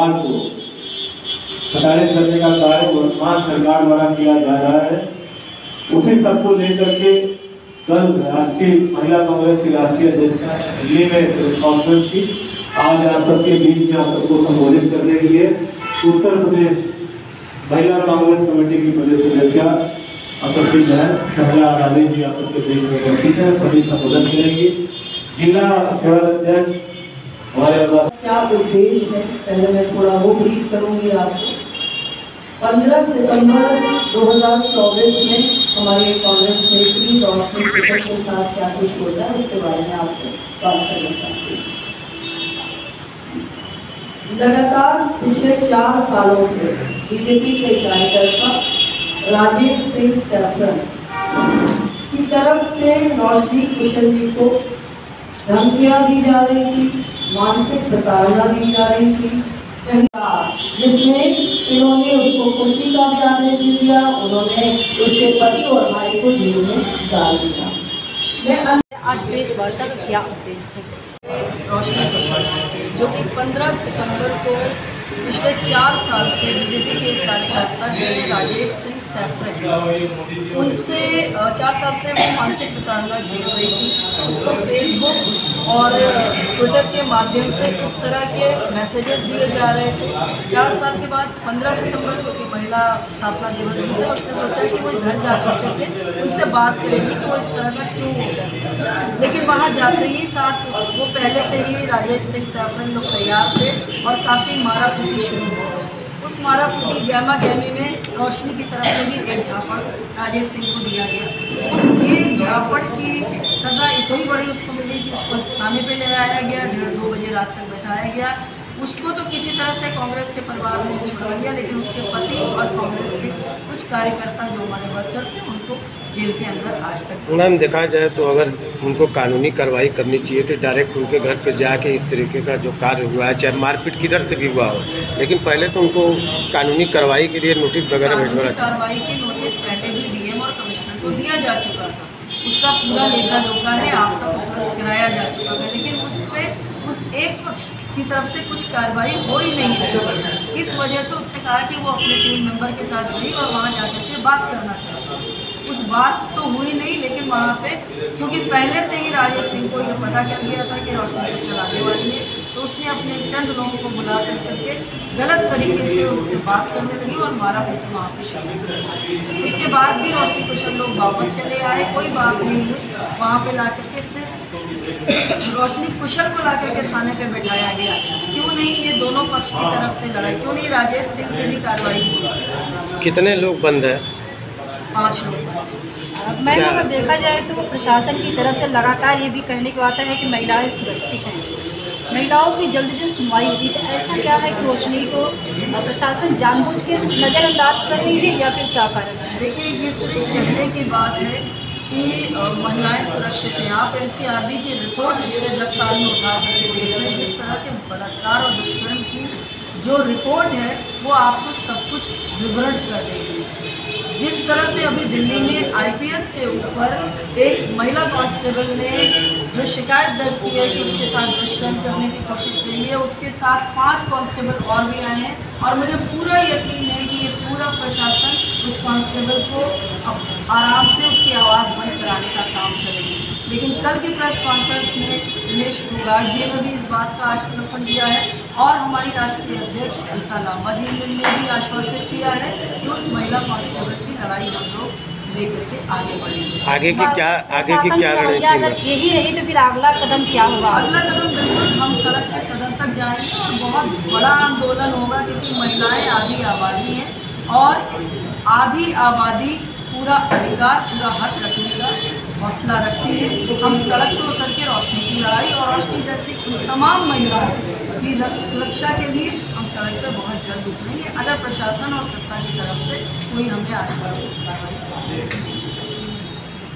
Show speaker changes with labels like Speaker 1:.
Speaker 1: परिवार को प्रताड़ित करने का कार्य वर्तमान सरकार द्वारा किया जा रहा है। उसी सबको लेकर के कल राष्ट्रीय महिला कांग्रेस की राष्ट्रीय अध्यक्षा दिल्ली में कॉन्फ्रेंस की। आज आप सबके बीच में आप सबको संबोधित करने के लिए उत्तर प्रदेश महिला कांग्रेस कमेटी की प्रदेश अध्यक्षा आप सबकी बहन शहला रानी जी आप सबके बीच में उपस्थित है, सभी संबोधन करेंगे। जिला अध्यक्ष हमारे
Speaker 2: क्या उद्देश्य है, पहले मैं थोड़ा वो ब्रीफ करूंगी आपको। 15 सितंबर 2024 में हमारे कांग्रेस नेत्री रोशनी कुशल के साथ क्या कुछ होता है उसके बारे में आपसे बात करना चाहती हूँ। लगातार पिछले 4 सालों से बीजेपी के कार्यकर्ता राजेश सिंह सैफरन की तरफ से रोशनी कुशल जी को धमकियां दी जा रही थी, मानसिक प्रताड़ना दी जा रही थी, जिसमें इन्होंने उसको कुर्सी का भी आदेश दिया, उन्होंने उसके पति और भाई को जेल में डाल दिया। मैं
Speaker 3: आज प्रेस वार्ता का क्या उद्देश्य है?
Speaker 2: रोशनी कुशल जो कि 15 सितंबर को पिछले 4 साल से बीजेपी के एक कार्यकर्ता हैं राजेश सिंह सैफरन, उनसे 4 साल से वो मानसिक प्रताड़ना झेल रही थी। उसको फेसबुक और ट्विटर के माध्यम से इस तरह के मैसेजेस दिए जा रहे थे। 4 साल के बाद 15 सितंबर को महिला स्थापना दिवस भी था, उसने सोचा कि वो घर जा करके उनसे बात करेगी कि वो इस तरह का क्यों हो गया। लेकिन वहाँ जाते ही साथ वो पहले से ही राजेश सिंह सैफरन लोग तैयार थे और काफ़ी मारा पीटी शुरू हो गई। उस मारा पीटी गहमा गहमी में रोशनी की तरफ से भी एक झापड़ राजेश सिंह को दिया गया। उस एक झापड़ की सज़ा इतनी बड़ी उसको मिली कि उसको थाने पे ले आया गया, 1:30-2 बजे रात तक बैठाया गया। उसको तो किसी तरह से कांग्रेस के परिवार ने छुड़ा लिया, लेकिन उसके पति और कांग्रेस के कुछ कार्यकर्ता जो हमारे वर्कर थे उनको जेल के अंदर आज तक।
Speaker 4: मैम देखा जाए तो अगर उनको कानूनी कार्रवाई करनी चाहिए थी, डायरेक्ट उनके घर पे जाके इस तरीके का जो कार्य हुआ है, चाहे मारपीट किधर से भी हुआ हो, लेकिन पहले तो उनको कानूनी कार्रवाई के लिए नोटिस वगैरह भिजवाना चाहिए।
Speaker 2: कार्रवाई की नोटिस पहले भी डीएम और कमिश्नर को दिया जा चुका था, उसका पूरा लेखा जोखा है आप तक उपलब्ध कराया जा चुका है, लेकिन उस पर उस एक पक्ष की तरफ से कुछ कार्रवाई हो ही नहीं रही। इस वजह से उसने कहा कि वो अपने टीम मेंबर के साथ गई और वहाँ जाकर के बात करना चाहता। उस बात तो हुई नहीं, लेकिन वहाँ पे क्योंकि पहले से ही राजेश सिंह को ये पता चल गया था कि रोशनी कुशल आने वाली है, तो उसने अपने चंद लोगों को बुला करके गलत तरीके से उससे बात करने लगी और मारा पीटी वहाँ पे शुरू हुई। उसके बाद भी रोशनी कुशल लोग वापस चले आए, कोई बात नहीं हुई। वहाँ पे ला करके सिर्फ रोशनी कुशल को ला करके थाने पे बैठाया गया। क्यों नहीं ये दोनों पक्ष की तरफ से लड़ाई, क्यों नहीं राजेश सिंह से भी कार्रवाई हुई?
Speaker 4: कितने लोग बंद है?
Speaker 2: 5 लोग।
Speaker 3: मैम अगर देखा जाए तो प्रशासन की तरफ से लगातार ये भी कहने को आता है कि महिलाएं सुरक्षित हैं, महिलाओं की जल्दी से सुनवाई होती है, तो ऐसा क्या है कि रोशनी को प्रशासन जानबूझ के नज़रअंदाज कर रही है या फिर क्या कारण है?
Speaker 2: देखिए ये सिर्फ कहने की बात है कि महिलाएं सुरक्षित हैं। आप एनसीआरबी की रिपोर्ट पिछले 10 साल में उठा करके देख रहे हैं, जिस तरह के बलात्कार और दुष्कर्म की जो रिपोर्ट है वो आपको सब कुछ विवरण कर देगी। जिस तरह से अभी दिल्ली में आईपीएस के ऊपर एक महिला कांस्टेबल ने जो शिकायत दर्ज की है कि उसके साथ दुष्कर्म करने की कोशिश की है, उसके साथ 5 कांस्टेबल और भी आए हैं और मुझे पूरा यकीन है कि ये पूरा प्रशासन उस कांस्टेबल को आराम से उसकी आवाज़ बंद कराने का काम करेगी। लेकिन कल की प्रेस कॉन्फ्रेंस में दिनेश फोगाट जी ने भी इस बात का आश्वासन दिया है और हमारी राष्ट्रीय अध्यक्ष अलका लांबा जी ने भी आश्वासित किया है कि उस महिला कांस्टेबल की लड़ाई हम लोग लेकर के आगे बढ़ेंगे।
Speaker 4: आगे की क्या रणनीति है?
Speaker 3: अगर यही रही तो फिर अगला कदम क्या होगा?
Speaker 2: अगला कदम बिल्कुल हम सड़क से सदन तक जाएंगे और बहुत बड़ा आंदोलन होगा, क्योंकि महिलाएं आधी आबादी हैं और आधी आबादी पूरा अधिकार, पूरा हक रखने का हौसला रखती है। हम सड़क पर उतर के रोशनी की लड़ाई और रोशनी जैसी तमाम महिलाओं की सुरक्षा के लिए हम सड़क पर बहुत जल्द उतरेंगे, अगर प्रशासन और सत्ता की तरफ से कोई हमें आश्वासन कार्रवाई